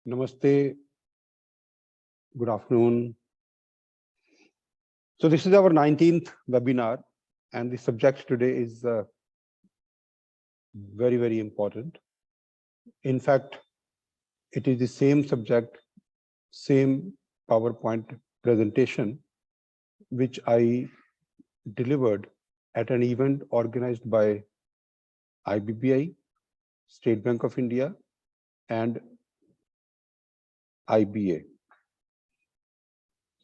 Namaste, good afternoon. So this is our 19th webinar, and the subject today is very, very important. In fact, it is the same subject, same PowerPoint presentation, which I delivered at an event organized by IBBI, State Bank of India, and IBA.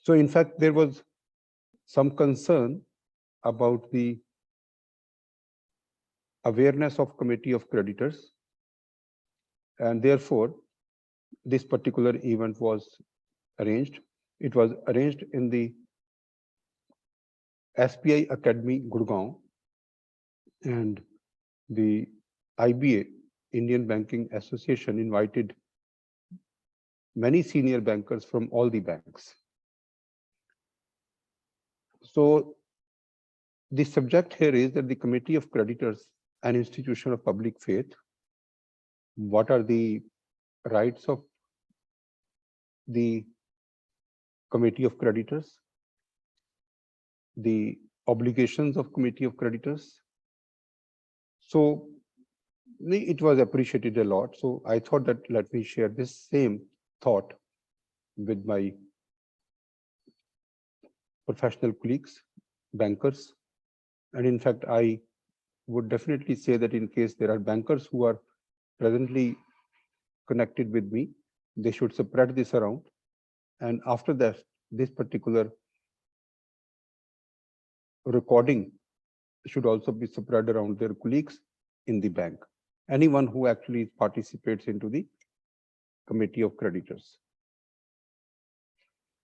So in fact, there was some concern about the awareness of Committee of Creditors, and therefore this particular event was arranged. It was arranged in the SBI Academy, Gurgaon, and the IBA, Indian Banking Association, invited many senior bankers from all the banks. So the subject here is that the Committee of Creditors, an institution of public faith, what are the rights of the Committee of Creditors, the obligations of Committee of Creditors. So it was appreciated a lot. So I thought that let me share this same thought with my professional colleagues, bankers. And in fact, I would definitely say that in case there are bankers who are presently connected with me, they should spread this around. And after that, this particular recording should also be spread around their colleagues in the bank. Anyone who actually participates into the Committee of Creditors.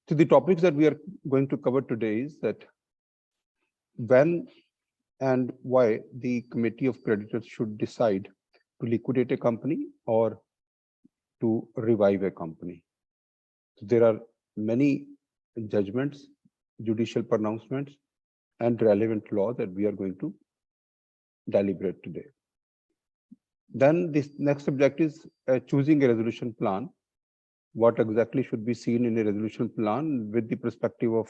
So the topics that we are going to cover today is that when and why the Committee of Creditors should decide to liquidate a company or to revive a company. So there are many judgments, judicial pronouncements, and relevant law that we are going to deliberate today. Then this next subject is choosing a resolution plan. What exactly should be seen in a resolution plan with the perspective of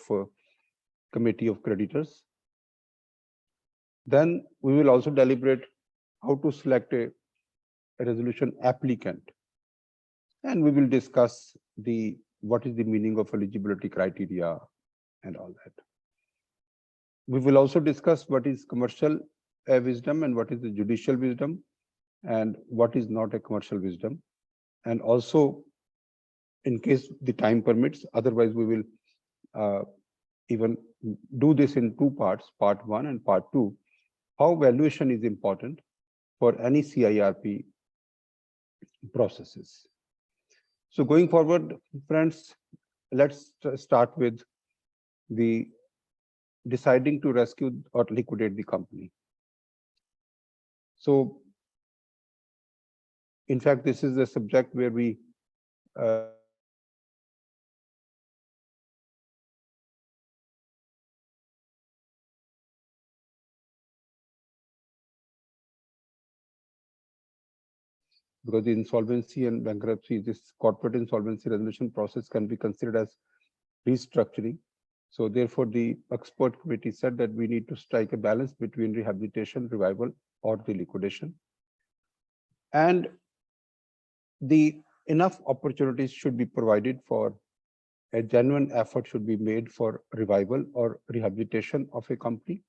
Committee of Creditors. Then we will also deliberate how to select a resolution applicant. And we will discuss what is the meaning of eligibility criteria and all that. We will also discuss what is commercial wisdom and what is the judicial wisdom and what is not a commercial wisdom. And also, in case the time permits, otherwise we will even do this in two parts, part 1 and part 2, how valuation is important for any CIRP processes. So going forward, friends, let's start with the deciding to rescue or liquidate the company. So, in fact, this is a subject where we because the insolvency and bankruptcy, this corporate insolvency resolution process can be considered as restructuring. So therefore, the expert committee said that we need to strike a balance between rehabilitation, revival, or the liquidation. And the enough opportunities should be provided for a genuine effort should be made for revival or rehabilitation of a company.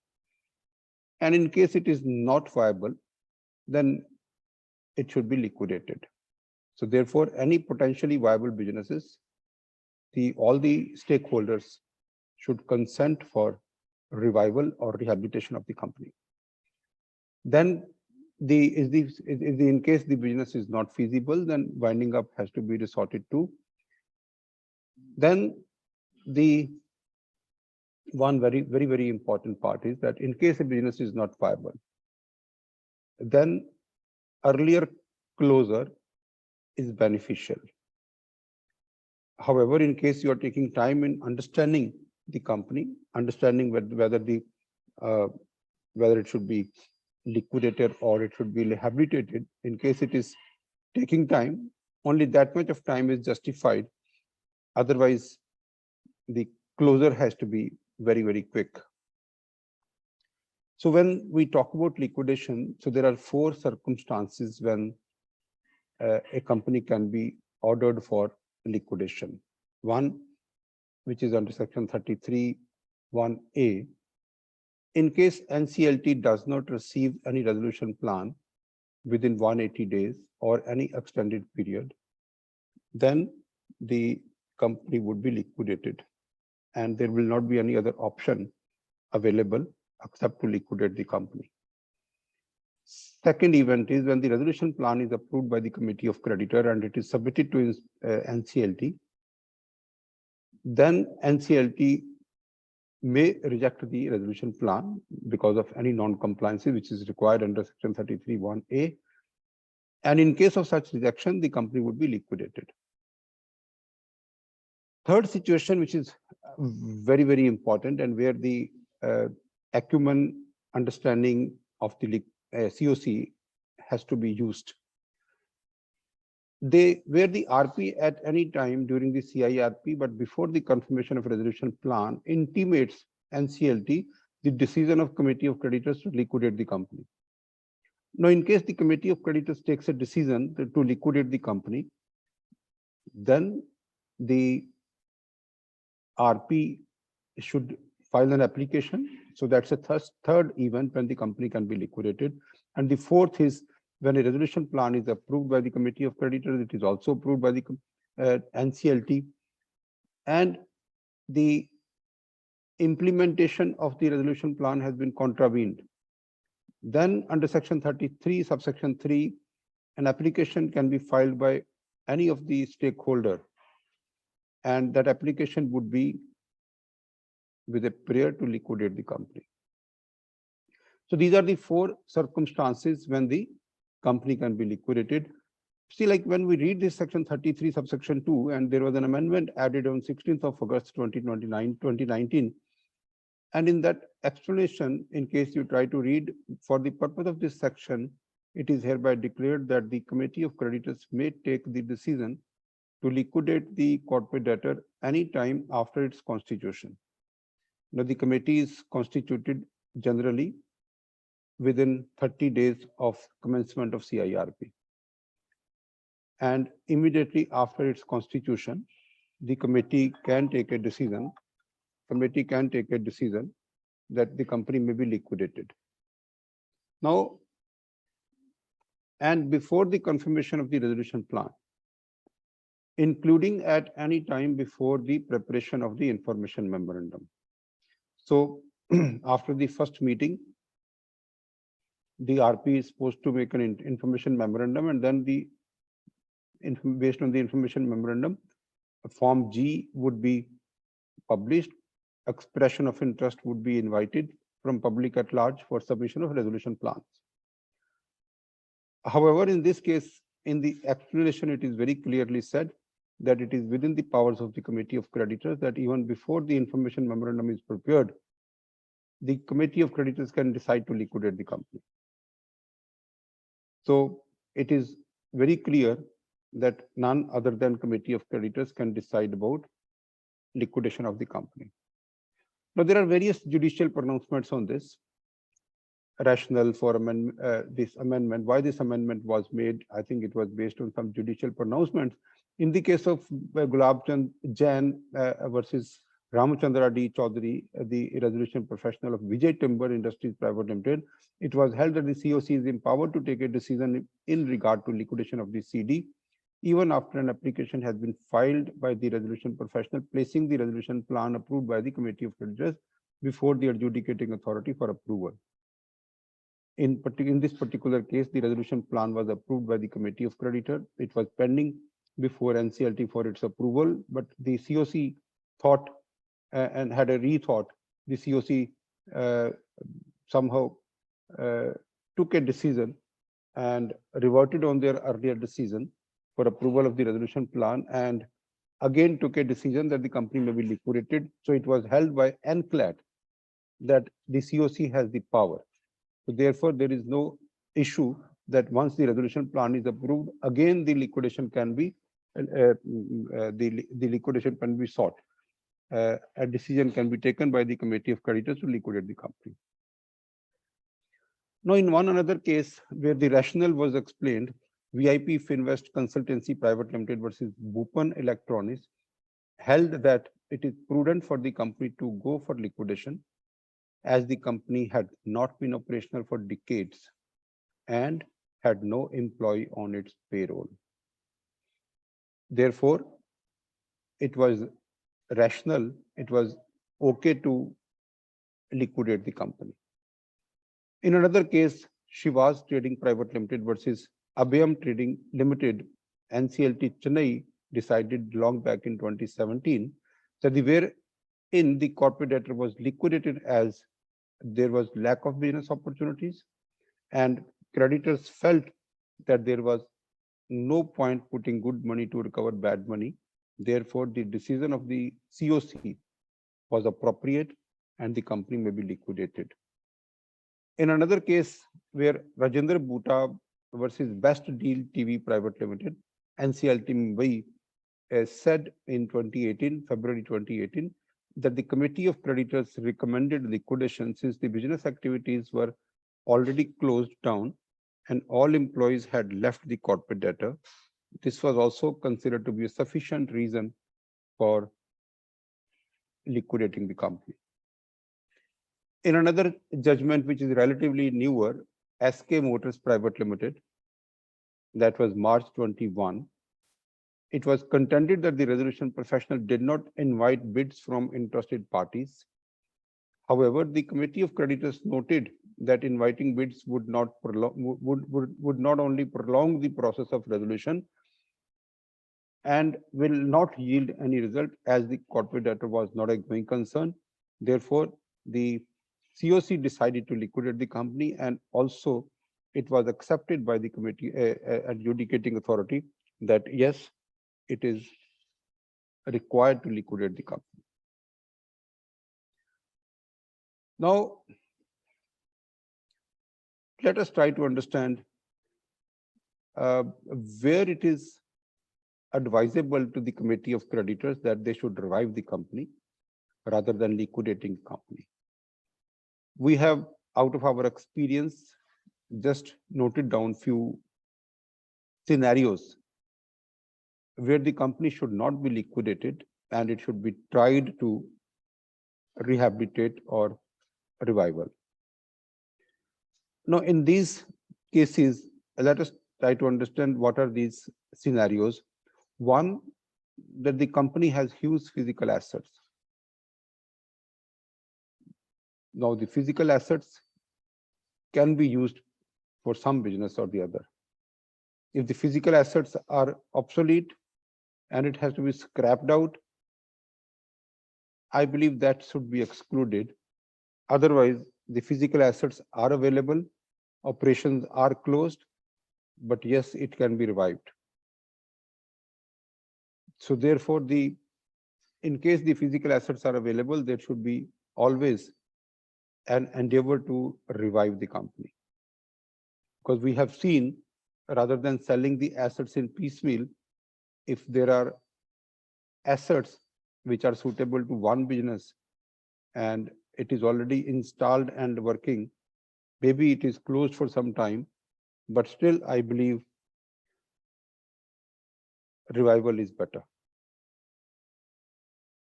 And in case it is not viable, then it should be liquidated. So therefore, any potentially viable businesses, all the stakeholders should consent for revival or rehabilitation of the company. Then in case the business is not feasible, then winding up has to be resorted to. Then the one very important part is that in case a business is not viable, then earlier closure is beneficial. However, in case you are taking time in understanding the company, understanding whether it should be liquidated or it should be rehabilitated, in case it is taking time, only that much of time is justified. Otherwise, the closure has to be very, very quick. So when we talk about liquidation, so there are 4 circumstances when a company can be ordered for liquidation. One, which is under section 33(1)(a), in case NCLT does not receive any resolution plan within 180 days or any extended period, then the company would be liquidated and there will not be any other option available except to liquidate the company. Second event is when the resolution plan is approved by the committee of creditor and it is submitted to NCLT, then NCLT may reject the resolution plan because of any non-compliance which is required under section 33(1)(a). And in case of such rejection, the company would be liquidated. Third situation, which is very, very important and where the acumen understanding of the CoC has to be used. Where the RP at any time during the CIRP, but before the confirmation of resolution plan, intimates NCLT the decision of committee of creditors to liquidate the company. Now, in case the committee of creditors takes a decision to liquidate the company, then the RP should file an application. So that's a third event when the company can be liquidated. And the fourth is when a resolution plan is approved by the committee of creditors, it is also approved by the NCLT, and the implementation of the resolution plan has been contravened. Then under section 33, subsection 3, an application can be filed by any of the stakeholder, and that application would be with a prayer to liquidate the company. So these are the 4 circumstances when the company can be liquidated. See, like when we read this section 33 subsection 2, and there was an amendment added on 16th of August 2019, and in that explanation, in case you try to read, for the purpose of this section, it is hereby declared that the committee of creditors may take the decision to liquidate the corporate debtor any time after its constitution. Now, the committee is constituted generally within 30 days of commencement of CIRP. And immediately after its constitution, the committee can take a decision. Committee can take a decision that the company may be liquidated. Now, and before the confirmation of the resolution plan, including at any time before the preparation of the information memorandum. So after the first meeting, the RP is supposed to make an information memorandum, and then based on the information memorandum, Form G would be published. Expression of interest would be invited from public at large for submission of resolution plans. However, in this case, in the explanation, it is very clearly said that it is within the powers of the committee of creditors that even before the information memorandum is prepared, the committee of creditors can decide to liquidate the company. So it is very clear that none other than committee of creditors can decide about liquidation of the company. Now, there are various judicial pronouncements on this. Rationale for this amendment, why this amendment was made, I think it was based on some judicial pronouncements. In the case of Gulabchand Jain versus Ramchandra D. Chaudhary, the resolution professional of Vijay Timber Industries Private Limited, it was held that the CoC is empowered to take a decision in regard to liquidation of the CD, even after an application has been filed by the resolution professional, placing the resolution plan approved by the committee of creditors before the adjudicating authority for approval. In this particular case, the resolution plan was approved by the committee of creditor. It was pending before NCLT for its approval, but the CoC thought and had a rethought. The CoC somehow took a decision and reverted on their earlier decision for approval of the resolution plan, and again took a decision that the company may be liquidated. So it was held by NCLAT that the CoC has the power. So therefore, there is no issue that once the resolution plan is approved, again the liquidation can be the liquidation can be sought. A decision can be taken by the committee of creditors to liquidate the company. Now, in one another case where the rationale was explained, VIP Finvest Consultancy Private Limited versus Bhupan Electronics held that it is prudent for the company to go for liquidation as the company had not been operational for decades and had no employee on its payroll. Therefore, it was rational, it was okay to liquidate the company. In another case, Shiva's Trading Private Limited versus Abhyam Trading Limited, NCLT Chennai decided long back in 2017 that wherein the corporate debtor was liquidated as there was lack of business opportunities and creditors felt that there was no point putting good money to recover bad money. Therefore, the decision of the CoC was appropriate and the company may be liquidated. In another case where Rajendra Bhuta versus Best Deal TV Private Limited, NCLT Mumbai said in February 2018, that the committee of creditors recommended liquidation since the business activities were already closed down and all employees had left the corporate debtor. This was also considered to be a sufficient reason for liquidating the company. In another judgment, which is relatively newer, SK Motors Private Limited, that was March 21, it was contended that the resolution professional did not invite bids from interested parties. However, the committee of creditors noted that inviting bids would not only prolong the process of resolution and will not yield any result as the corporate debtor was not a going concern. Therefore, the CoC decided to liquidate the company, and also it was accepted by the committee adjudicating authority that yes, it is required to liquidate the company. Now, let us try to understand where it is advisable to the committee of creditors that they should revive the company rather than liquidating the company. We have, out of our experience, just noted down few scenarios where the company should not be liquidated and it should be tried to rehabilitate or revival. Now, in these cases, let us try to understand what are these scenarios. One, that the company has huge physical assets. Now, the physical assets can be used for some business or the other. If the physical assets are obsolete and it has to be scrapped out, I believe that should be excluded. Otherwise, the physical assets are available, operations are closed, but yes, it can be revived. So therefore, in case the physical assets are available, there should be always an endeavor to revive the company. Because we have seen, rather than selling the assets in piecemeal, if there are assets which are suitable to one business and it is already installed and working, maybe it is closed for some time, but still I believe revival is better.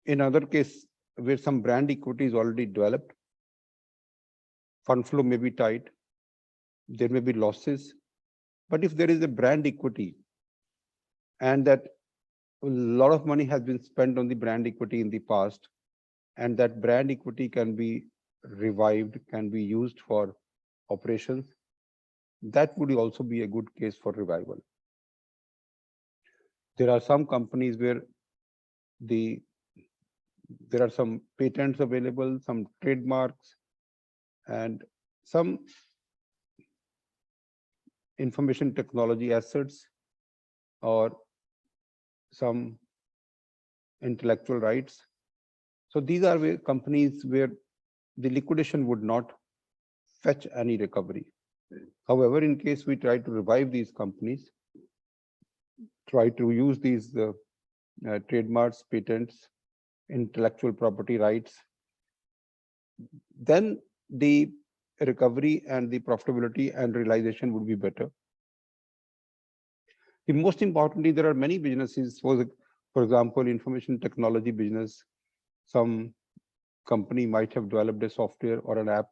In other case, where some brand equity is already developed, fund flow may be tight, there may be losses, but if there is a brand equity and that a lot of money has been spent on the brand equity in the past, and that brand equity can be revived, can be used for operations, that would also be a good case for revival. There are some companies where there are some patents available, some trademarks, and some information technology assets or some intellectual rights. So these are companies where the liquidation would not fetch any recovery. However, in case we try to revive these companies, try to use these trademarks, patents, intellectual property rights, then the recovery and the profitability and realization would be better. The most importantly, there are many businesses, for example, information technology business. Some company might have developed a software or an app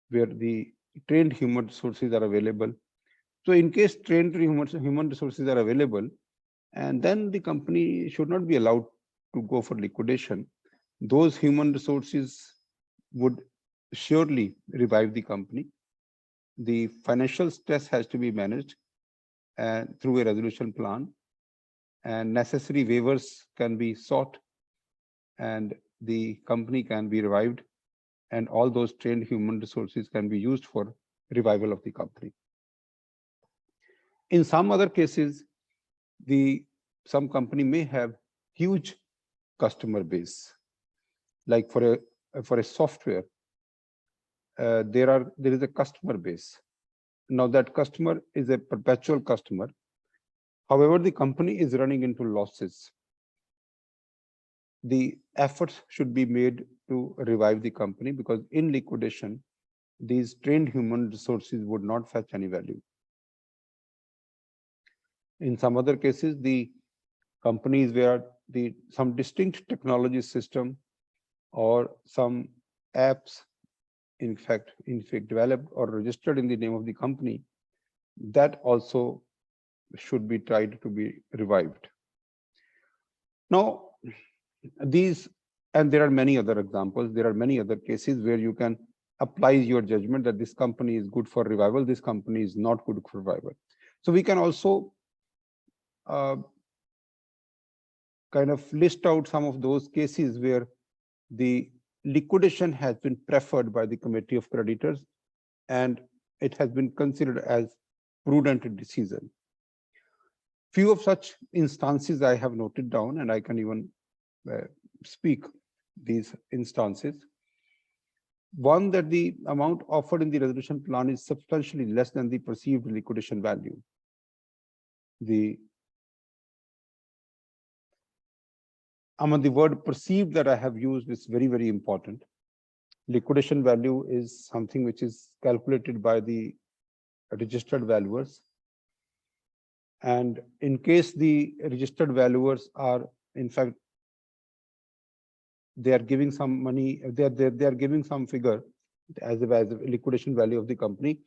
where the trained human resources are available. So in case trained human resources are available, and then the company should not be allowed to go for liquidation. Those human resources would surely revive the company. The financial stress has to be managed through a resolution plan, and necessary waivers can be sought, and the company can be revived, and all those trained human resources can be used for revival of the company. In some other cases, some company may have huge customer base, like for a software, there is a customer base. Now that customer is a perpetual customer. However, the company is running into losses. The efforts should be made to revive the company, because in liquidation, these trained human resources would not fetch any value. In some other cases, the companies where some distinct technology system or some apps in fact developed or registered in the name of the company, that also should be tried to be revived. Now, and there are many other examples, there are many other cases where you can apply your judgment that this company is good for revival, this company is not good for revival. So we can also kind of list out some of those cases where the liquidation has been preferred by the committee of creditors and it has been considered as prudent decision. Few of such instances I have noted down, and I can even speak these instances. One, that the amount offered in the resolution plan is substantially less than the perceived liquidation value. The word perceived that I have used is very, very important. Liquidation value is something which is calculated by the registered valuers. And in case the registered valuers are, in fact, they are giving some money, they are giving some figure as a liquidation value of the company.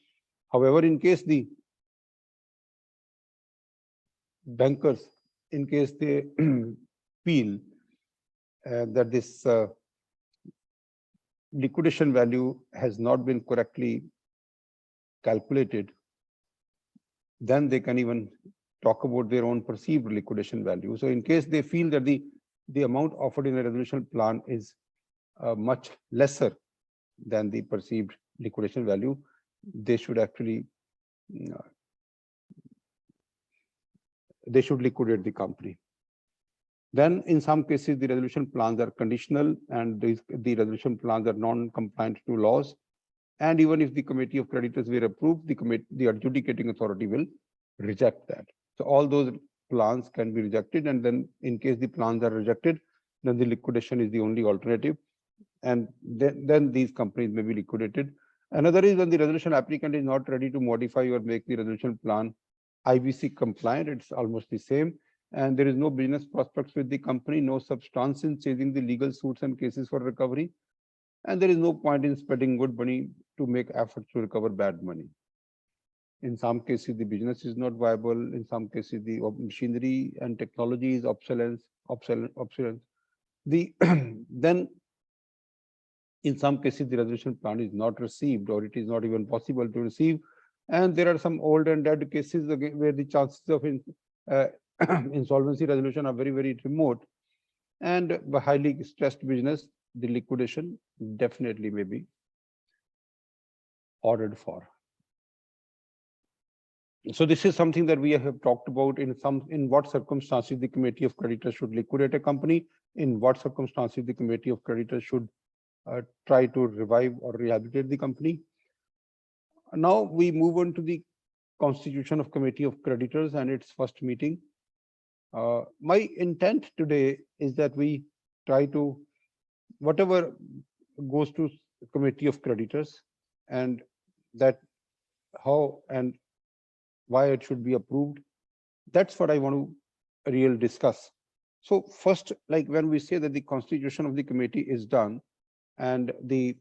However, in case the bankers, in case they feel that this liquidation value has not been correctly calculated, then they can even talk about their own perceived liquidation value. So in case they feel that the amount offered in a resolution plan is much lesser than the perceived liquidation value, they should actually they should liquidate the company. Then in some cases, the resolution plans are conditional and the resolution plans are non-compliant to laws. And even if the committee of creditors were approved, the adjudicating authority will reject that. So all those plans can be rejected. And then in case the plans are rejected, then the liquidation is the only alternative. And then these companies may be liquidated. Another is when the resolution applicant is not ready to modify or make the resolution plan IBC compliant, it's almost the same. And there is no business prospects with the company, no substance in chasing the legal suits and cases for recovery. And there is no point in spending good money to make efforts to recover bad money. In some cases, the business is not viable. In some cases, the machinery and technology is obsolete. Then in some cases, the resolution plan is not received, or it is not even possible to receive. And there are some old and dead cases where the chances of insolvency resolution are very, very remote. And a highly stressed business, the liquidation definitely may be ordered for. So this is something that we have talked about in what circumstances the committee of creditors should liquidate a company, in what circumstances the committee of creditors should try to revive or rehabilitate the company. Now we move on to the constitution of Committee of Creditors and its first meeting. My intent today is that we try to, whatever goes to Committee of Creditors, and that how and why it should be approved. That's what I want to really discuss. So first, like when we say that the constitution of the committee is done, and the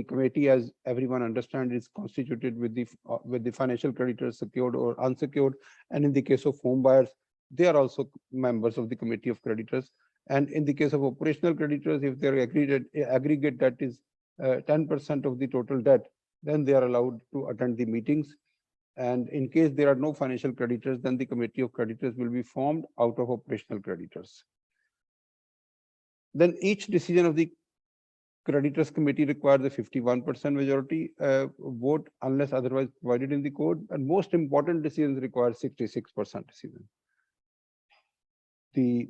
committee, as everyone understands, is constituted with the financial creditors, secured or unsecured, and in the case of home buyers, they are also members of the Committee of Creditors. And in the case of operational creditors, if their aggregate debt is 10% of the total debt, then they are allowed to attend the meetings. And in case there are no financial creditors, then the Committee of Creditors will be formed out of operational creditors. Then each decision of the Creditors Committee requires a 51% majority vote unless otherwise provided in the code, and most important decisions require 66% decision. The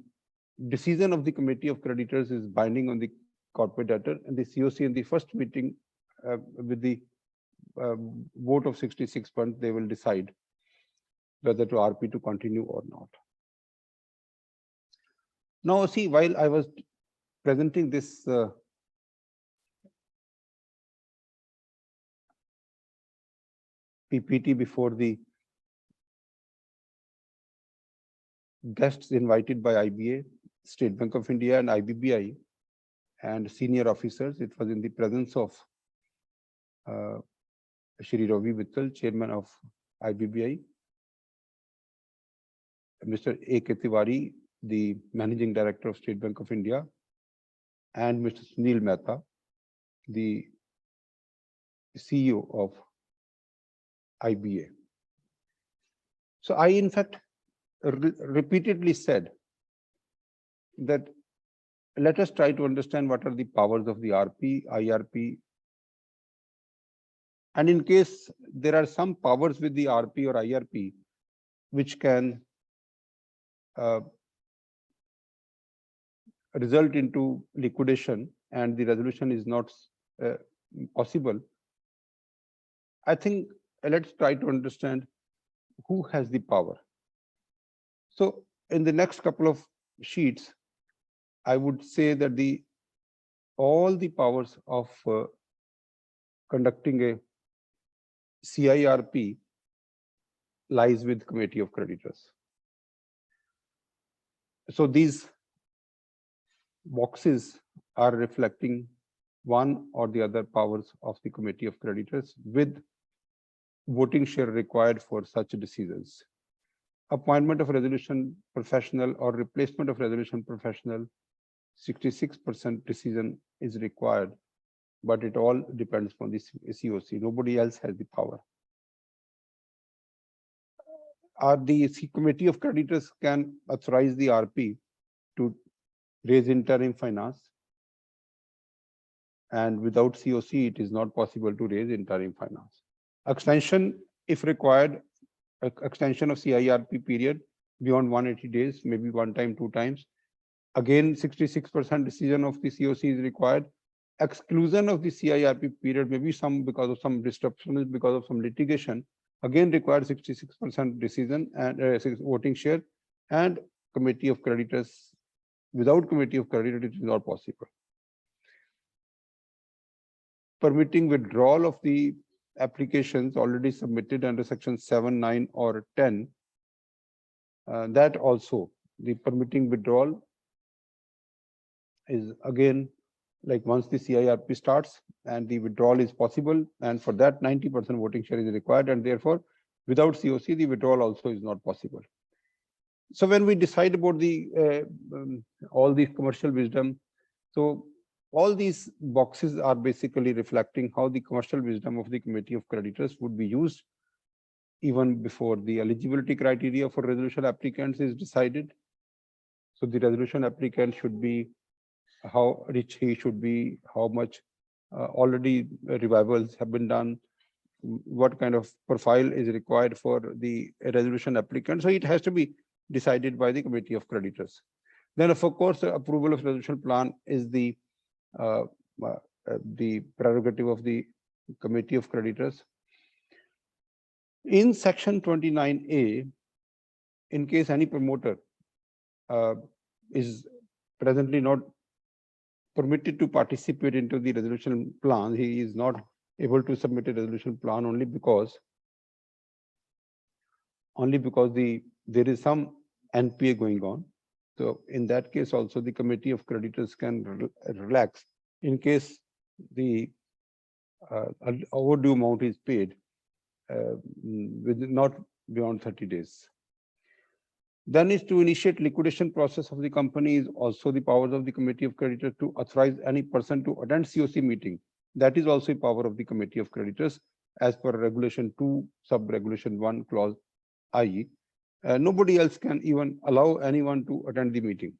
decision of the Committee of Creditors is binding on the corporate debtor, and the CoC in the first meeting with the vote of 66%, they will decide whether to RP to continue or not. Now, see, while I was presenting this PPT before the guests invited by IBA, State Bank of India, and IBBI, and senior officers, it was in the presence of Shri Ravi Vittal, Chairman of IBBI, Mr. A.K. Tiwari, the Managing Director of State Bank of India, and Mr. Sunil Mehta, the CEO of IBA. So I, in fact, repeatedly said that let us try to understand what are the powers of the RP, IRP, and in case there are some powers with the RP or IRP which can result into liquidation and the resolution is not possible, I think let's try to understand who has the power. So in the next couple of sheets, I would say that all the powers of conducting a CIRP lies with Committee of Creditors. So these boxes are reflecting one or the other powers of the Committee of Creditors with voting share required for such decisions. Appointment of resolution professional or replacement of resolution professional, 66% decision is required, but it all depends on the CoC. Nobody else has the power. The Committee of Creditors can authorize the RP to raise interim finance, and without CoC, it is not possible to raise interim finance. Extension, if required, extension of CIRP period beyond 180 days, maybe one time, two times. Again, 66% decision of the CoC is required. Exclusion of the CIRP period, maybe some because of some disruption, because of some litigation, again required 66% decision and voting share, and Committee of Creditors. Without Committee of Creditors, it is not possible. Permitting withdrawal of the applications already submitted under section 7, 9, or 10. That also, the permitting withdrawal is again like once the CIRP starts and the withdrawal is possible, and for that 90% voting share is required, and therefore without CoC the withdrawal also is not possible. So when we decide about the all these commercial wisdom, so all these boxes are basically reflecting how the commercial wisdom of the Committee of Creditors would be used even before the eligibility criteria for resolution applicants is decided. So the resolution applicant should be how rich he should be, how much already revivals have been done, what kind of profile is required for the resolution applicant. So it has to be decided by the Committee of Creditors. Then, of course, the approval of resolution plan is the prerogative of the Committee of Creditors. In section 29A, in case any promoter is presently not permitted to participate into the resolution plan, he is not able to submit a resolution plan only because there is some NPA going on. So in that case also the committee of creditors can relax in case the overdue amount is paid within not beyond 30 days. Then is to initiate liquidation process of the company is also the powers of the committee of creditors to authorize any person to attend CoC meeting. That is also a power of the committee of creditors as per regulation 2 sub regulation 1 clause I. Nobody else can even allow anyone to attend the meeting.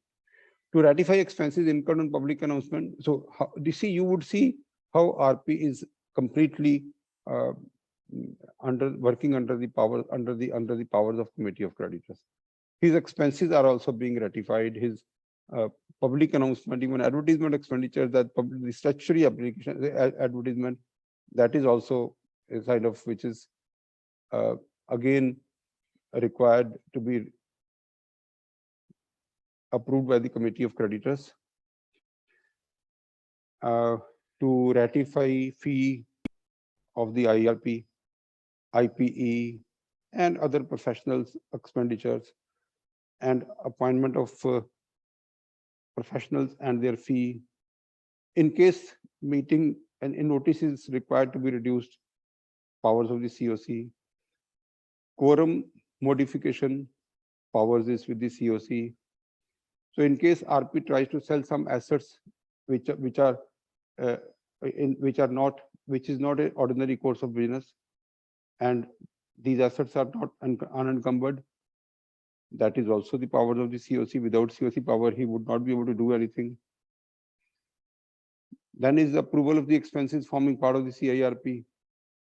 To ratify expenses incurred on public announcement. So you would see how RP is completely working under the powers of committee of creditors. His expenses are also being ratified. His public announcement, even advertisement expenditure, that the statutory application advertisement, that is also a side of which is again required to be approved by the committee of creditors. To ratify fee of the IRP, IPE, and other professionals expenditures, and appointment of professionals and their fee. In case meeting and in notice is required to be reduced, powers of the CoC. Quorum modification, powers is with the CoC. So in case RP tries to sell some assets which is not an ordinary course of business, and these assets are not unencumbered, that is also the powers of the CoC. Without CoC power, he would not be able to do anything. Then is the approval of the expenses forming part of the CIRP,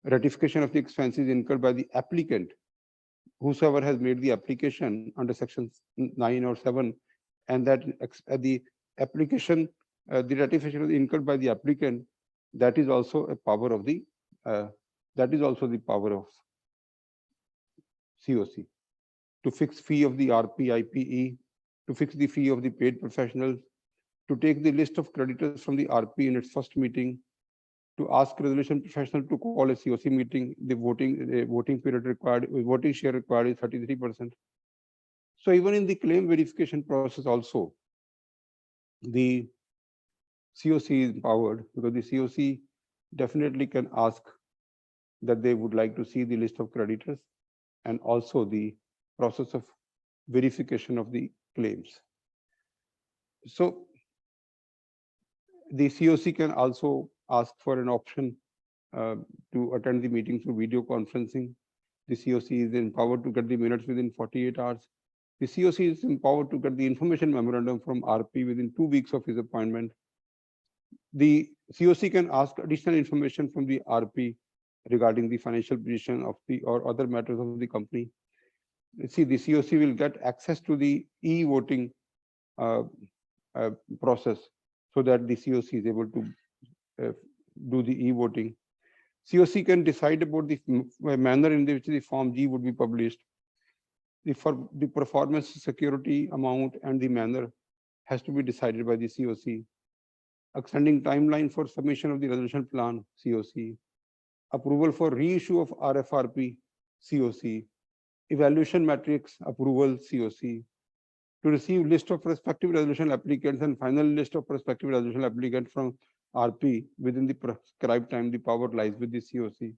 ratification of the expenses incurred by the applicant, whosoever has made the application under sections 9 or 7, and that the application, the ratification incurred by the applicant, that is also a power of the CoC. To fix fee of the RP, IPE, to fix the fee of the paid professionals, to take the list of creditors from the RP in its first meeting, to ask resolution professional to call a CoC meeting. The voting period required, voting share required is 33%. So even in the claim verification process also, the CoC is empowered, because the CoC definitely can ask that they would like to see the list of creditors and also the process of verification of the claims. So the CoC can also ask for an option to attend the meeting through video conferencing. The CoC is empowered to get the minutes within 48 hours. The CoC is empowered to get the information memorandum from RP within 2 weeks of his appointment. The CoC can ask additional information from the RP regarding the financial position of the or other matters of the company. See, the CoC will get access to the e-voting process, so that the CoC is able to do the e-voting. CoC can decide about the manner in which the Form G would be published. The performance security amount and the manner has to be decided by the CoC. Extending timeline for submission of the resolution plan, CoC. Approval for reissue of RFRP, CoC. Evaluation matrix approval, CoC. To receive list of prospective resolution applicants and final list of prospective resolution applicants from RP within the prescribed time, the power lies with the CoC.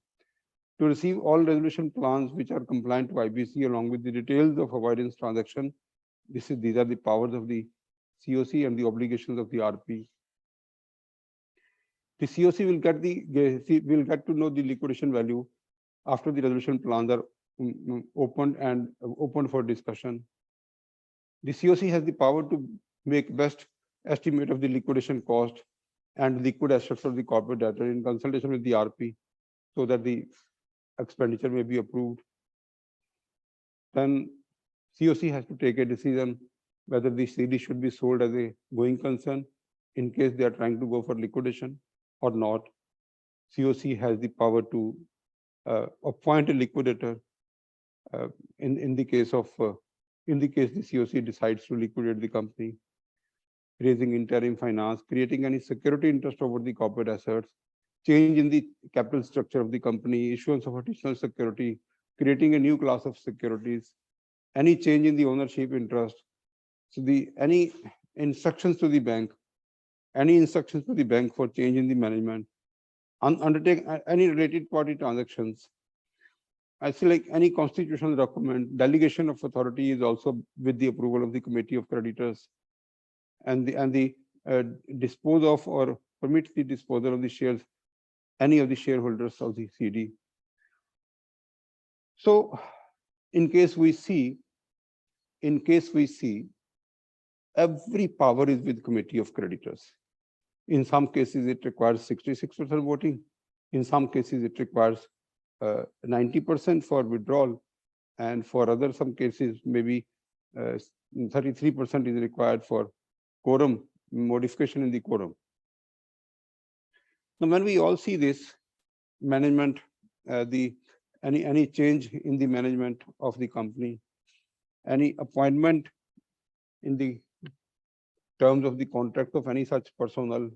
To receive all resolution plans which are compliant to IBC along with the details of avoidance transaction, these are the powers of the CoC and the obligations of the RP. The CoC will get to know the liquidation value after the resolution plans are opened for discussion. The CoC has the power to make best estimate of the liquidation cost and liquid assets of the corporate debtor in consultation with the RP, so that the expenditure may be approved. Then CoC has to take a decision whether the CD should be sold as a going concern in case they are trying to go for liquidation or not. CoC has the power to appoint a liquidator in the case the CoC decides to liquidate the company, raising interim finance, creating any security interest over the corporate assets, change in the capital structure of the company, issuance of additional security, creating a new class of securities, any change in the ownership interest. So any instructions to the bank for change in the management, undertake any related party transactions. I see like any constitutional document, delegation of authority is also with the approval of the committee of creditors, and the dispose of or permit the disposal of the shares, any of the shareholders of the CD. So in case we see every power is with committee of creditors. In some cases it requires 66% voting, in some cases it requires 90% for withdrawal, and for other some cases maybe 33% is required for quorum, modification in the quorum. Now when we all see this management, any change in the management of the company, any appointment in the terms of the contract of any such personnel,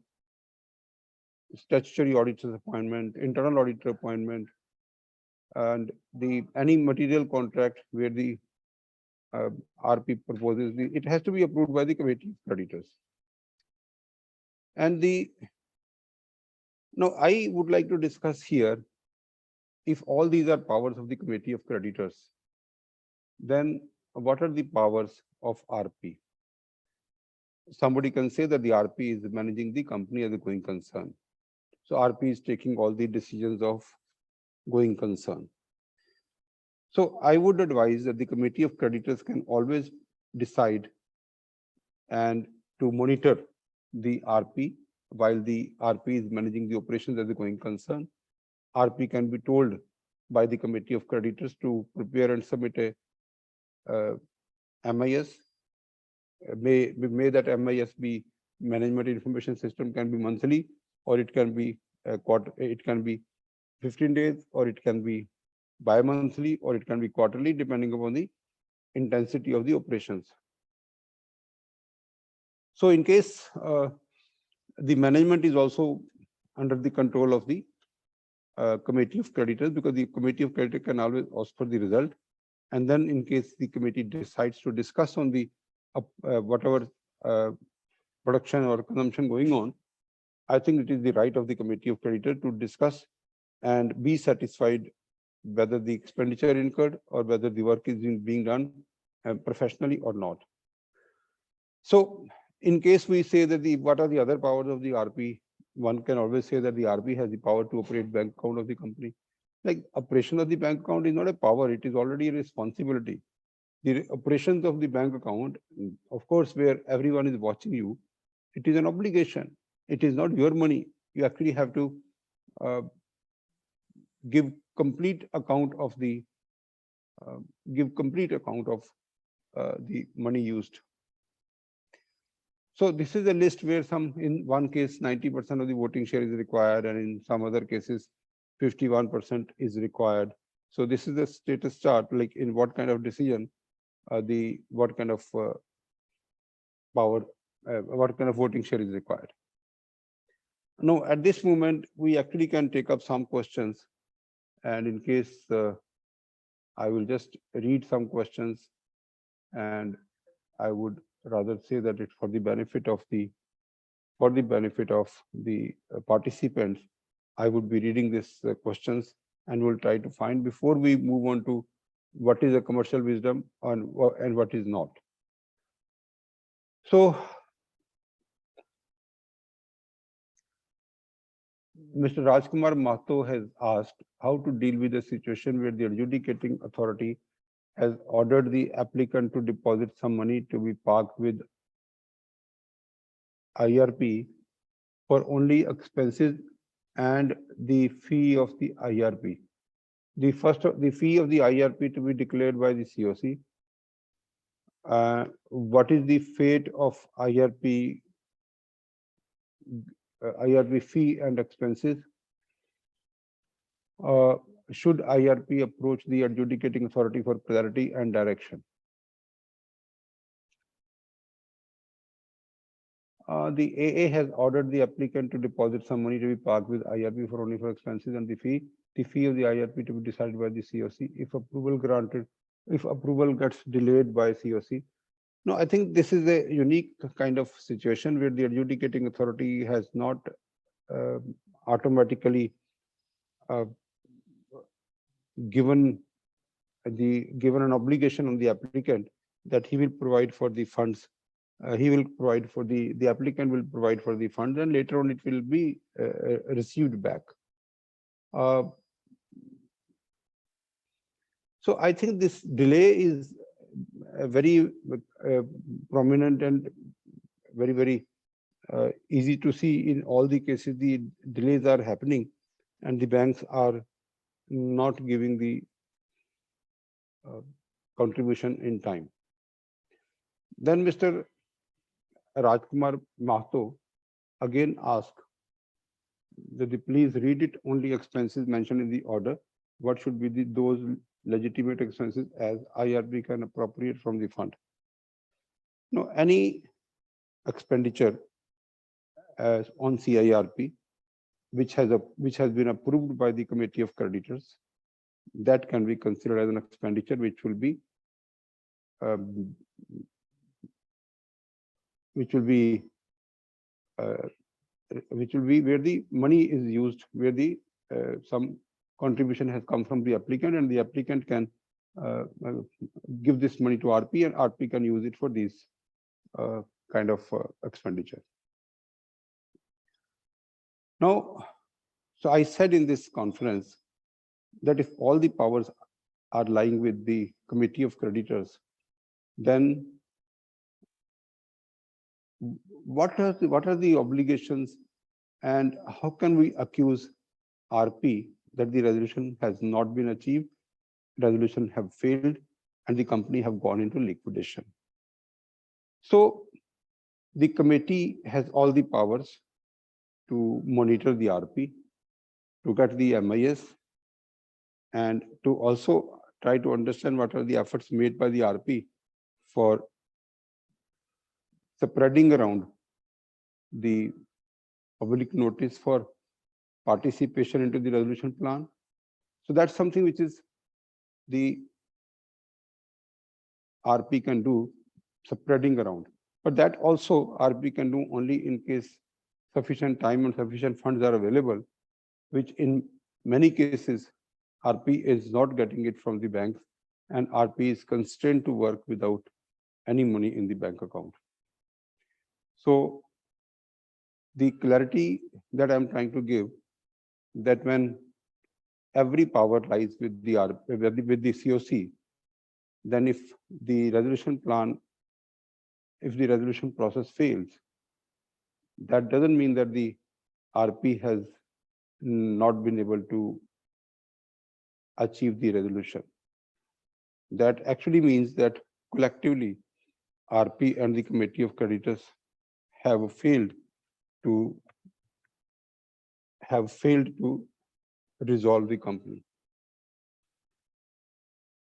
statutory auditor's appointment, internal auditor appointment, and any material contract where the RP proposes, it has to be approved by the committee of creditors. And now I would like to discuss here, if all these are powers of the committee of creditors, then what are the powers of RP? Somebody can say that the RP is managing the company as a going concern. So RP is taking all the decisions of going concern. So I would advise that the committee of creditors can always decide and to monitor the RP while the RP is managing the operations as a going concern. RP can be told by the committee of creditors to prepare and submit a MIS. May that MIS be management information system, can be monthly, or it can be it can be 15 days, or it can be bi-monthly, or it can be quarterly, depending upon the intensity of the operations. So in case the management is also under the control of the committee of creditors, because the committee of creditors can always ask for the result, and then in case the committee decides to discuss on the whatever production or consumption going on, I think it is the right of the committee of creditors to discuss and be satisfied whether the expenditure incurred or whether the work is being done professionally or not. So in case we say that what are the other powers of the RP, one can always say that the RP has the power to operate bank account of the company. Like operation of the bank account is not a power, it is already a responsibility. The operations of the bank account, of course, where everyone is watching you, it is an obligation. It is not your money. You actually have to give complete account of the money used. So this is a list where in one case 90% of the voting share is required, and in some other cases 51% is required. So this is the status chart, like in what kind of decision, what kind of power, what kind of voting share is required. Now at this moment we actually can take up some questions, and in case I will just read some questions, and I would rather say that it's for the benefit of the participants. I would be reading these questions, and we'll try to find before we move on to what is a commercial wisdom and what is not. So Mr. Rajkumar Mato has asked how to deal with a situation where the adjudicating authority has ordered the applicant to deposit some money to be parked with IRP for only expenses and the fee of the IRP. The fee of the IRP to be declared by the CoC. What is the fate of IRP fee and expenses? should IRP approach the adjudicating authority for clarity and direction? The AA has ordered the applicant to deposit some money to be parked with IRP for only for expenses and the fee of the IRP to be decided by the CoC. If approval gets delayed by CoC. No, I think this is a unique kind of situation where the adjudicating authority has not automatically given an obligation on the applicant that he will provide for the funds. He will provide for the applicant will provide for the funds, and later on it will be received back. So I think this delay is very prominent and very easy to see in all the cases. The delays are happening and the banks are not giving the contribution in time. Then Mr. Rajkumar Mahto again asked that please read it only expenses mentioned in the order. What should be those legitimate expenses as IRP can appropriate from the fund? No, any expenditure as on CIRP which has been approved by the Committee of Creditors, that can be considered as an expenditure which will be where the money is used, where the some contribution has come from the applicant, and the applicant can give this money to RP, and RP can use it for these kind of expenditure. Now, so I said in this conference that if all the powers are lying with the Committee of Creditors, then what are the obligations, and how can we accuse RP that the resolution has not been achieved, resolution have failed, and the company have gone into liquidation? So the committee has all the powers to monitor the RP, to get the MIS, and to also try to understand what are the efforts made by the RP for spreading around the public notice for participation into the resolution plan. So that's something which is the RP can do, spreading around. But that also RP can do only in case sufficient time and sufficient funds are available, which in many cases RP is not getting it from the banks, and RP is constrained to work without any money in the bank account. So the clarity that I'm trying to give, that when every power lies with the CoC, then if the resolution plan, if the resolution process fails, that doesn't mean that the RP has not been able to achieve the resolution. That actually means that collectively RP and the Committee of Creditors have failed to resolve the company.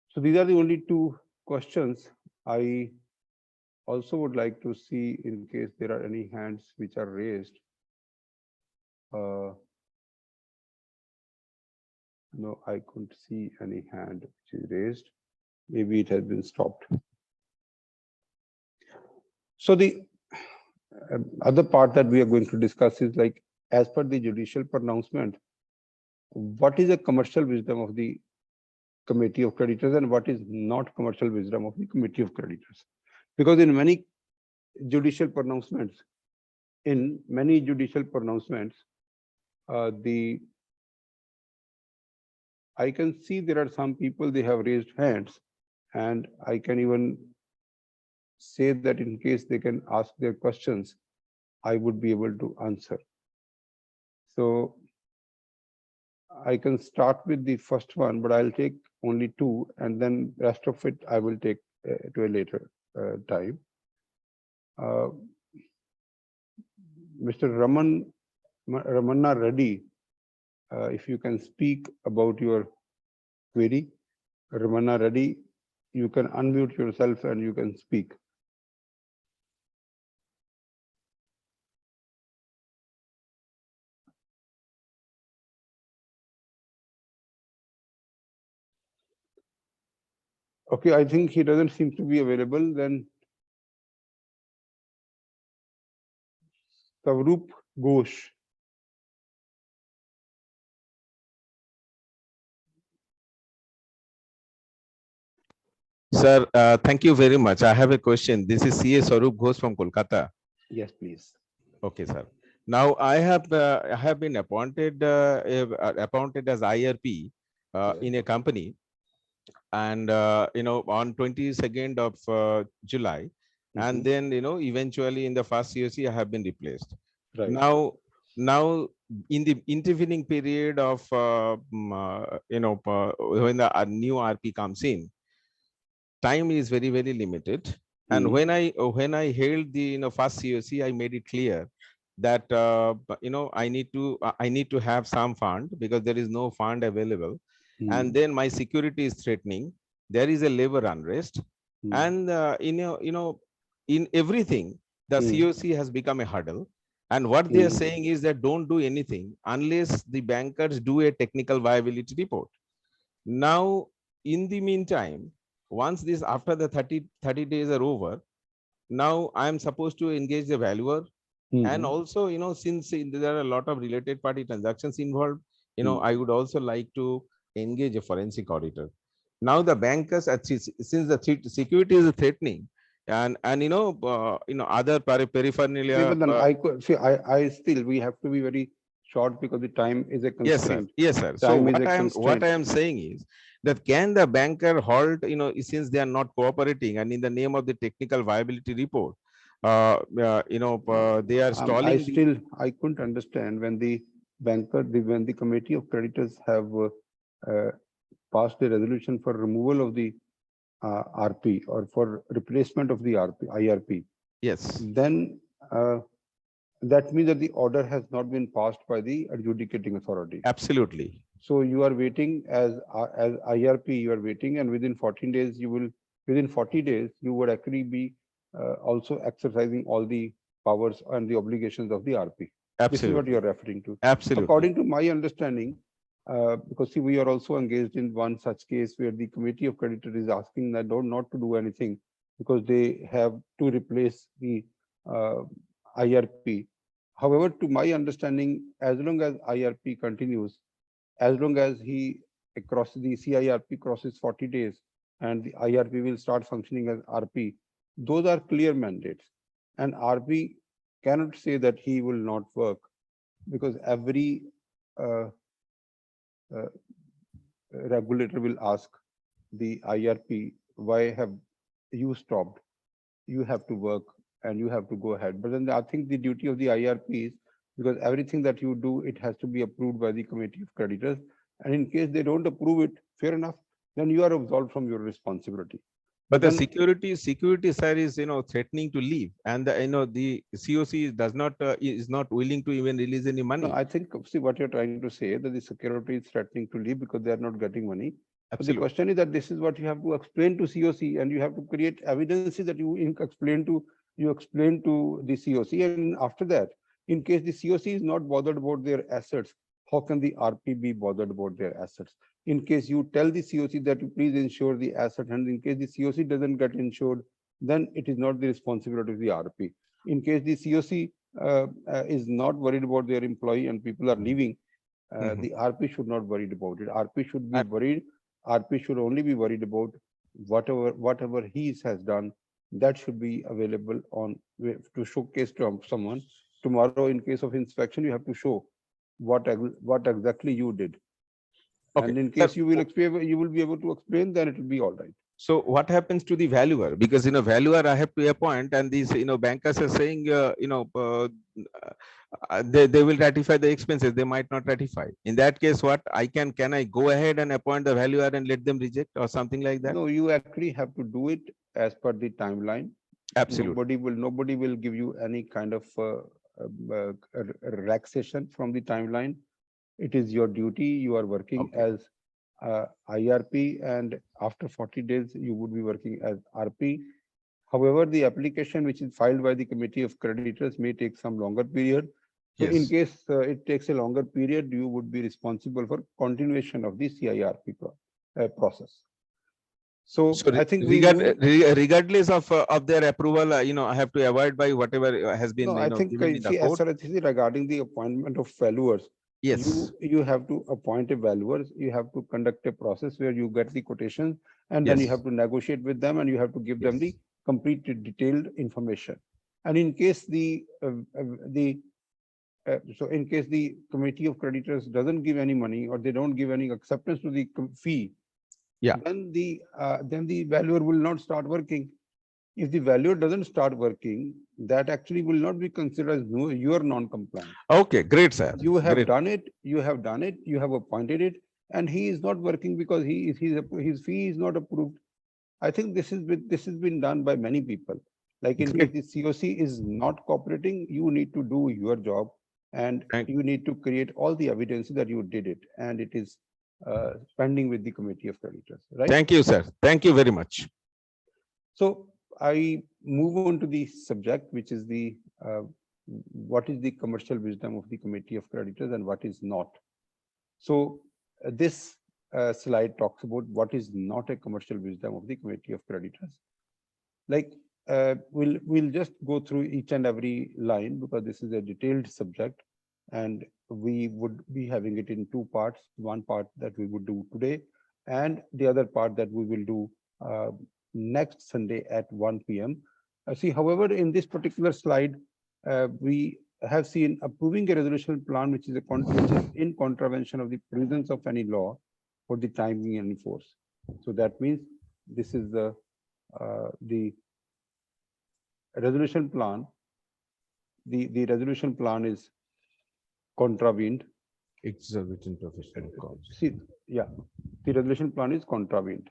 So these are the only two questions. I also would like to see in case there are any hands which are raised. No, I couldn't see any hand which is raised. Maybe it has been stopped. So the other part that we are going to discuss is, like, as per the judicial pronouncement, what is the commercial wisdom of the Committee of Creditors and what is not commercial wisdom of the Committee of Creditors? Because in many judicial pronouncements, I can see there are some people, they have raised hands, and I can even say that in case they can ask their questions, I would be able to answer. So I can start with the first one, but I'll take only two, and then rest of it I will take to a later time. Mr. Ramanna Reddy, if you can speak about your query. Ramana, ready? You can unmute yourself and you can speak. Okay, I think he doesn't seem to be available. Then Savrup Ghosh. Sir, thank you very much. I have a question. This is CA Sarup Ghosh from Kolkata. Yes, please. Okay, sir. Now I have been appointed appointed as IRP Yes. in a company, and on 22nd of July, and then eventually in the first CoC I have been replaced. Right. Now in the intervening period of when the new RP comes in, time is very limited. And when I held the first CoC, I made it clear that I need to have some fund because there is no fund available, and then my security is threatening. There is a labor unrest, and in everything the CoC has become a hurdle. And what they are saying is that don't do anything unless the bankers do a technical viability report. Now, in the meantime, once this after the 30 days are over, now I am supposed to engage the valuer. And also, since there are a lot of related party transactions involved, I would also like to engage a forensic auditor. Now the bankers, since the security is threatening, and other paraphernalia. But then I could see. I still we have to be very short because the time is a constraint. Yes, sir. So what I am saying is that can the banker halt, since they are not cooperating, and in the name of the technical viability report, they are stalling. I couldn't understand when the when the committee of creditors have passed a resolution for removal of the RP or for replacement of the IRP. Yes. Then that means that the order has not been passed by the adjudicating authority. Absolutely. So you are waiting as IRP, you are waiting, and within 14 days, within 40 days, you would actually be also exercising all the powers and the obligations of the RP. Absolutely. This is what you are referring to. Absolutely. According to my understanding, because see, we are also engaged in one such case where the committee of creditors is asking that not to do anything because they have to replace the IRP. However, to my understanding, as long as IRP continues, as long as he across the CIRP crosses 40 days and the IRP will start functioning as RP, those are clear mandates. And RP cannot say that he will not work because every regulator will ask the IRP, why have you stopped? You have to work and you have to go ahead. But then I think the duty of the IRP is, because everything that you do, it has to be approved by the committee of creditors. And in case they don't approve it, fair enough, then you are absolved from your responsibility. But the security sir is threatening to leave, and the CoC is not willing to even release any money. No, I think see what you're trying to say, that the security is threatening to leave because they are not getting money. But the question is that this is what you have to explain to CoC, and you have to create evidences that you explain to the CoC, and after that, in case the CoC is not bothered about their assets, how can the RP be bothered about their assets? In case you tell the CoC that you please insure the asset, and in case the CoC doesn't get insured, then it is not the responsibility of the RP. In case the CoC is not worried about their employee and people are leaving, the RP should not worried about it. RP should be worried. RP should only be worried about whatever he has done. That should be available on to showcase to someone. Tomorrow, in case of inspection, you have to show what exactly you did. Okay. And in case you will be able to explain, then it will be all right. So what happens to the valuer? Because valuer I have to appoint, and these bankers are saying they will ratify the expenses. They might not ratify. In that case, what can I go ahead and appoint the valuer and let them reject or something like that? No, you actually have to do it as per the timeline. Absolutely. Nobody will give you any kind of relaxation from the timeline. It is your duty. You are working as IRP, and after 40 days, you would be working as RP. However, the application which is filed by the Committee of Creditors may take some longer period. So in Yes. case it takes a longer period, you would be responsible for continuation of the CIRP process. So So I think we move. regardless of their approval, I have to abide by whatever has been, No, I think given in the see, as court. far as this is regarding the appointment of valuers, Yes. you have to appoint a valuers. You have to conduct a process where you get the quotations, and then you Yes. have to negotiate with them, and you have to give them the Yes. complete detailed information. And in case so in case the Committee of Creditors doesn't give any money, or they don't give any acceptance to the fee, Yeah. then the valuer will not start working. If the valuer doesn't start working, that actually will not be considered as no, you are non-compliant. Okay. Great, sir. You have Great. done it, you have done it, you have appointed it, and he is not working because his fee is not approved. I think this has been done by many people. Like in case Great. the CoC is not cooperating, you need to do your job, and Thank, you need to create all the evidence that you did it, and it is pending with the Committee of Creditors, right? thank you, sir. Thank you very much. So I move on to the subject, which is the what is the commercial wisdom of the Committee of Creditors and what is not. So this slide talks about what is not a commercial wisdom of the Committee of Creditors. Like we'll just go through each and every line because this is a detailed subject, and we would be having it in two parts. One part that we would do today, and the other part that we will do next Sunday at 1 p.m. See, however, in this particular slide, we have seen approving a resolution plan which is which is in contravention of the provisions of any law for the time being and force. So that means this is the resolution plan. The resolution plan is contravened. Exorbitant professional cost. See, yeah, the resolution plan is contravened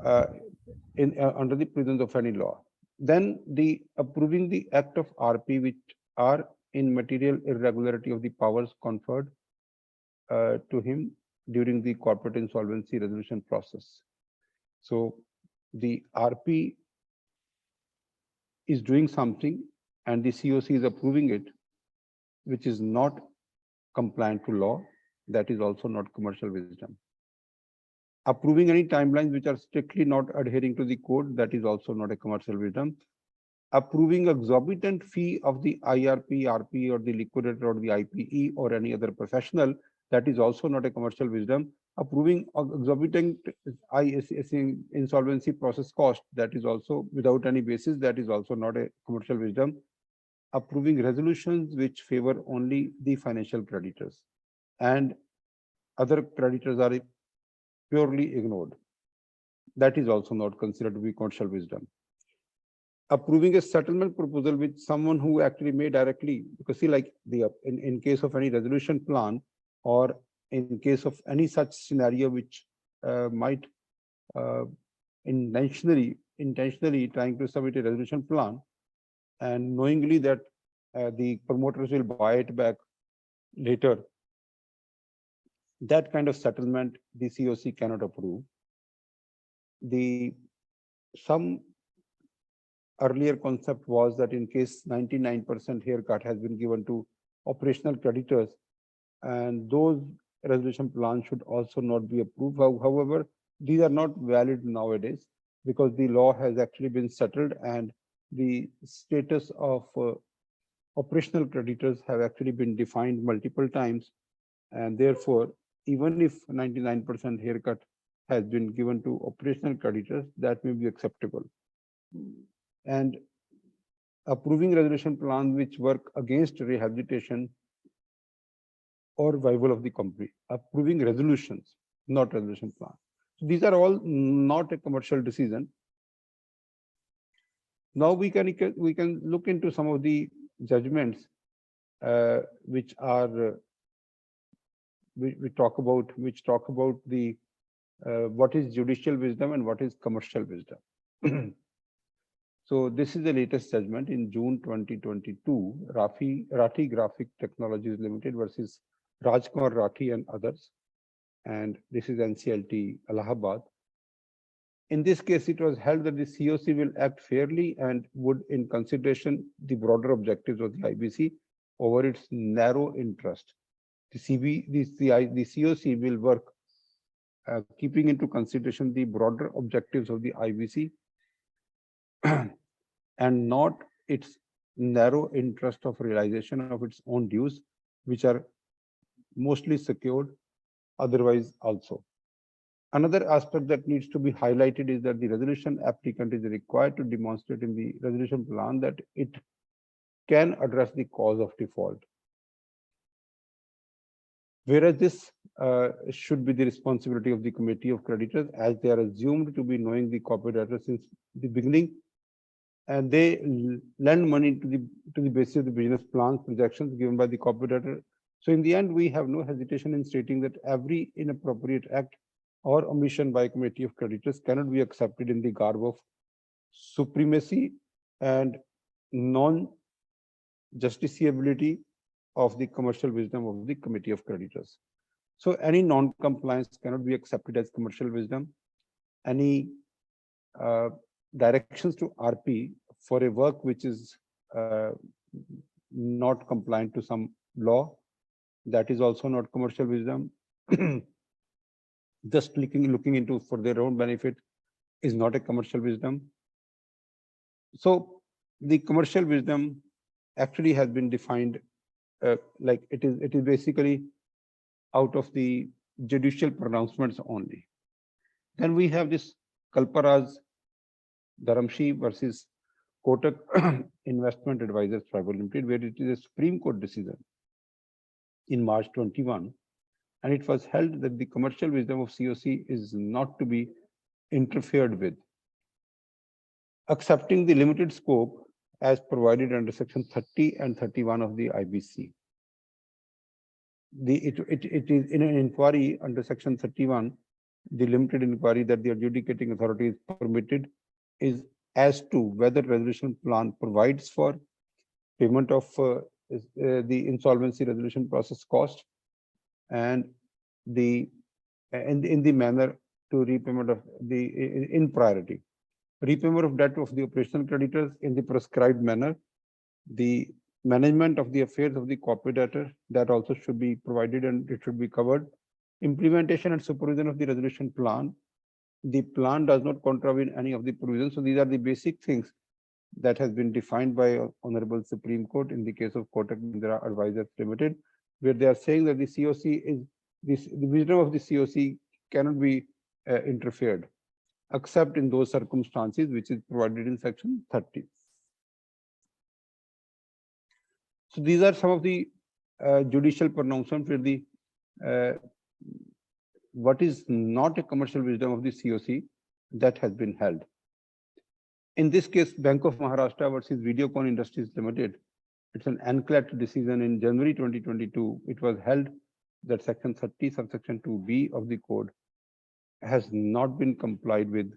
under the provisions of any law. Then the approving the act of RP which are in material irregularity of the powers conferred to him during the corporate insolvency resolution process. So the RP is doing something and the CoC is approving it, which is not compliant to law. That is also not commercial wisdom. Approving any timelines which are strictly not adhering to the code, that is also not a commercial wisdom. Approving exorbitant fee of the IRP, RP, or the liquidator, or the IPE, or any other professional, that is also not a commercial wisdom. Approving exorbitant insolvency process cost, that is also without any basis, that is also not a commercial wisdom. Approving resolutions which favor only the financial creditors and other creditors are purely ignored, that is also not considered to be commercial wisdom. Approving a settlement proposal with someone who actually may directly, because see, like in case of any resolution plan, or in case of any such scenario which might intentionally trying to submit a resolution plan and knowingly that the promoters will buy it back later, that kind of settlement the CoC cannot approve. Some earlier concept was that in case 99% haircut has been given to operational creditors, and those resolution plans should also not be approved. However, these are not valid nowadays because the law has actually been settled and the status of operational creditors have actually been defined multiple times, and therefore even if 99% haircut has been given to operational creditors, that may be acceptable. And approving resolution plans which work against rehabilitation or revival of the company, approving resolutions, not resolution plan. So these are all not a commercial decision. Now we can look into some of the judgments which are which talk about the what is judicial wisdom and what is commercial wisdom. So this is the latest judgment in June 2022, Rathi Graphic Technologies Limited versus Rajkumar Rathi and others. and this is NCLT Allahabad. In this case, it was held that the CoC will act fairly and would, in consideration, the broader objectives of the IBC over its narrow interest. The CoC will work keeping into consideration the broader objectives of the IBC and not its narrow interest of realization of its own dues, which are mostly secured otherwise also. Another aspect that needs to be highlighted is that the resolution applicant is required to demonstrate in the resolution plan that it can address the cause of default. Whereas this should be the responsibility of the committee of creditors, as they are assumed to be knowing the corporate debtor since the beginning, and they lend money to the basis of the business plans projections given by the corporate debtor. So in the end, we have no hesitation in stating that every inappropriate act or omission by a committee of creditors cannot be accepted in the garb of supremacy and non-justiciability of the commercial wisdom of the committee of creditors. So any non-compliance cannot be accepted as commercial wisdom. Any directions to RP for a work which is not compliant to some law, that is also not commercial wisdom. Just looking into for their own benefit is not a commercial wisdom. So the commercial wisdom actually has been defined like it is basically out of the judicial pronouncements only. Then we have this Kalparaj Dharamshi versus Kotak Investment Advisors Private Limited, where it is a Supreme Court decision in March 21, and it was held that the commercial wisdom of CoC is not to be interfered with, accepting the limited scope as provided under section 30 and 31 of the IBC. It is in an inquiry under section 31, the limited inquiry that the adjudicating authority is permitted is as to whether resolution plan provides for payment of the insolvency resolution process cost and in the manner to repayment of the in priority. Repayment of debt of the operational creditors in the prescribed manner, the management of the affairs of the corporate debtor, that also should be provided and it should be covered. Implementation and supervision of the resolution plan. The plan does not contravene any of the provisions. So these are the basic things that has been defined by Honorable Supreme Court in the case of Kotak Mahindra Advisors Limited, where they are saying that the CoC is the wisdom of the CoC cannot be interfered, except in those circumstances which is provided in section 30. So these are some of the judicial pronouncements where the what is not a commercial wisdom of the CoC that has been held. In this case, Bank of Maharashtra versus Videocon Industries Limited, it's an NCLAT decision in January 2022. It was held that section 30 subsection 2B of the code has not been complied with,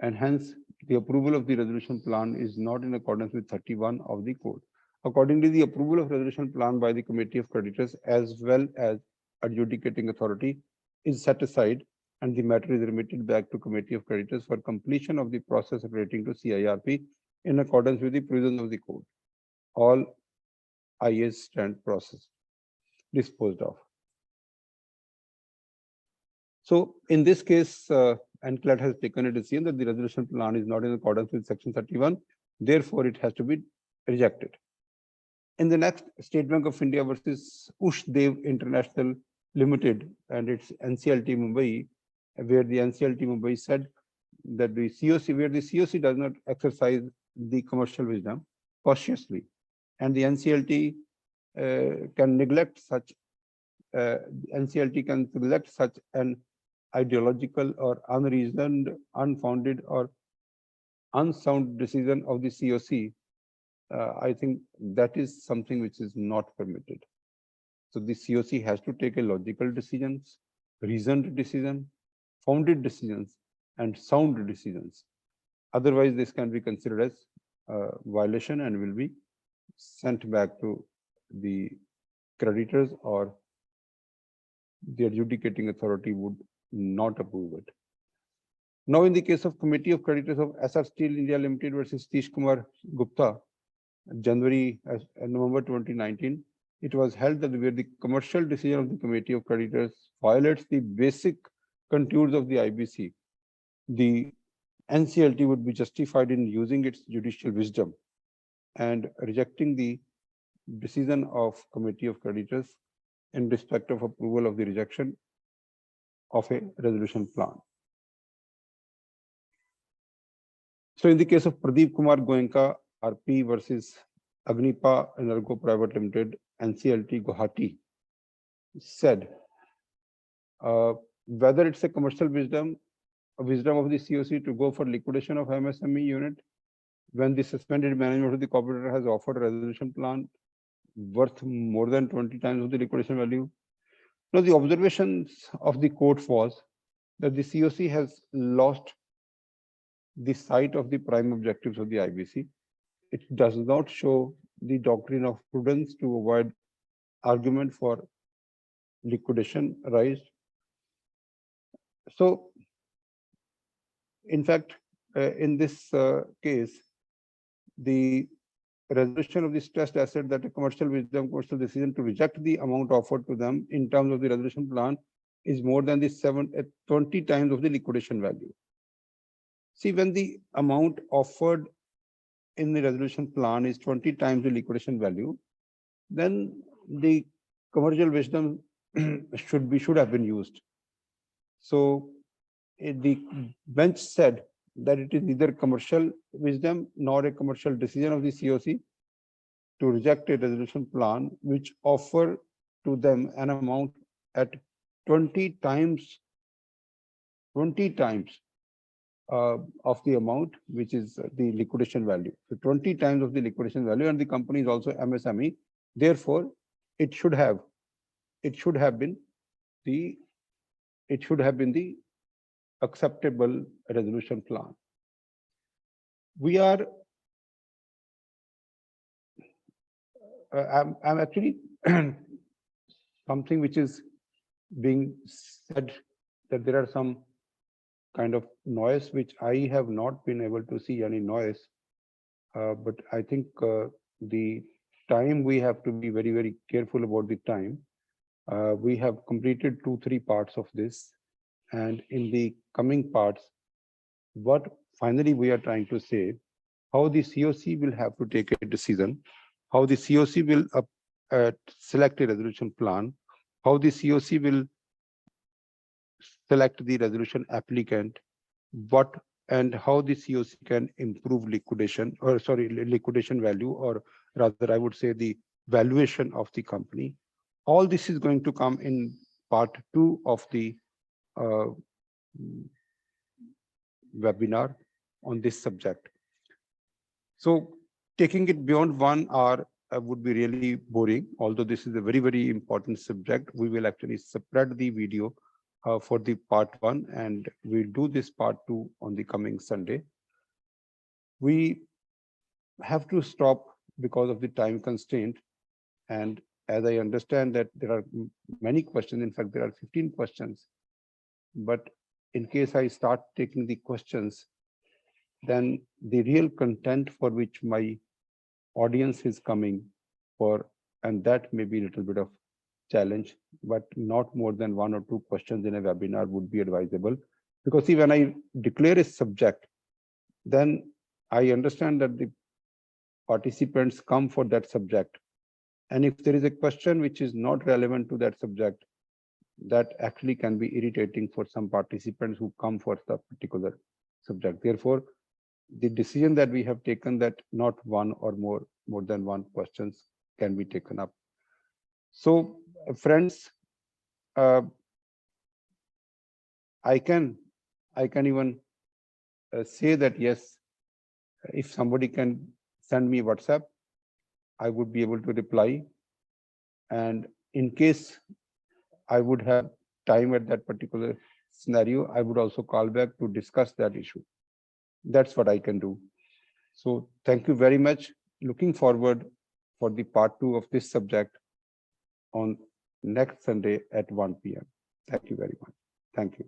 and hence the approval of the resolution plan is not in accordance with 31 of the code. Accordingly, the approval of resolution plan by the committee of creditors as well as adjudicating authority is set aside, and the matter is remitted back to committee of creditors for completion of the process relating to CIRP in accordance with the provisions of the code. All IAs stand process disposed of. So in this case, NCLAT has taken a decision that the resolution plan is not in accordance with section 31. Therefore, it has to be rejected. In the next, State Bank of India versus Ushdev International Limited and its NCLT Mumbai, where the NCLT Mumbai said that the CoC, where the CoC does not exercise the commercial wisdom cautiously, and the NCLT can neglect such an ideological or unreasoned, unfounded, or unsound decision of the CoC. I think that is something which is not permitted. So the CoC has to take a logical decisions, reasoned decision, founded decisions, and sound decisions. Otherwise, this can be considered as violation and will be sent back to the creditors or the adjudicating authority would not approve it. Now, in the case of Committee of Creditors of SR Steel India Limited versus Satish Kumar Gupta, November 2019, it was held that where the commercial decision of the Committee of Creditors violates the basic contours of the IBC, the NCLT would be justified in using its judicial wisdom and rejecting the decision of Committee of Creditors in respect of approval of the rejection of a resolution plan. So in the case of Pradeep Kumar Goenka RP versus Agnipa Energo Private Limited, NCLT Guwahati said whether it's a commercial wisdom of the CoC to go for liquidation of MSME unit when the suspended management of the corporate debtor has offered a resolution plan worth more than 20 times of the liquidation value. Now, the observations of the court was that the CoC has lost the sight of the prime objectives of the IBC. It does not show the doctrine of prudence to avoid argument for liquidation raised. So, in fact, in this case, the resolution of the stressed asset that a commercial decision to reject the amount offered to them in terms of the resolution plan is more than the 20 times of the liquidation value. See, when the amount offered in the resolution plan is 20 times the liquidation value, then the commercial wisdom should have been used. So the bench said that it is neither commercial wisdom nor a commercial decision of the CoC to reject a resolution plan which offer to them an amount at 20 times of the amount which is the liquidation value. So 20 times of the liquidation value, and the company is also MSME. Therefore, it should have been the acceptable resolution plan. We are I'm actually something which is being said that there are some kind of noise which I have not been able to see any noise, but I think the time we have to be very, very careful about the time. We have completed 2-3 parts of this, and in the coming parts, what finally we are trying to say, how the CoC will have to take a decision, how the CoC will select a resolution plan, how the CoC will select the resolution applicant, and how the CoC can improve liquidation value, or rather I would say the valuation of the company. All this is going to come in part 2 of the webinar on this subject. So taking it beyond 1 hour would be really boring. Although this is a very, very important subject, we will actually spread the video for the part 1, and we'll do this part 2 on the coming Sunday. We have to stop because of the time constraint, and as I understand that there are many questions, in fact there are 15 questions, but in case I start taking the questions, then the real content for which my audience is coming for, and that may be a little bit of challenge, but not more than 1 or 2 questions in a webinar would be advisable. Because see, when I declare a subject, then I understand that the participants come for that subject. And if there is a question which is not relevant to that subject, that actually can be irritating for some participants who come for the particular subject. Therefore, the decision that we have taken that not 1 or more than 1 questions can be taken up. So friends, I can even say that yes, if somebody can send me WhatsApp, I would be able to reply, and in case I would have time at that particular scenario, I would also call back to discuss that issue. That's what I can do. So thank you very much. Looking forward for the part 2 of this subject on next Sunday at 1 p.m. Thank you very much. Thank you.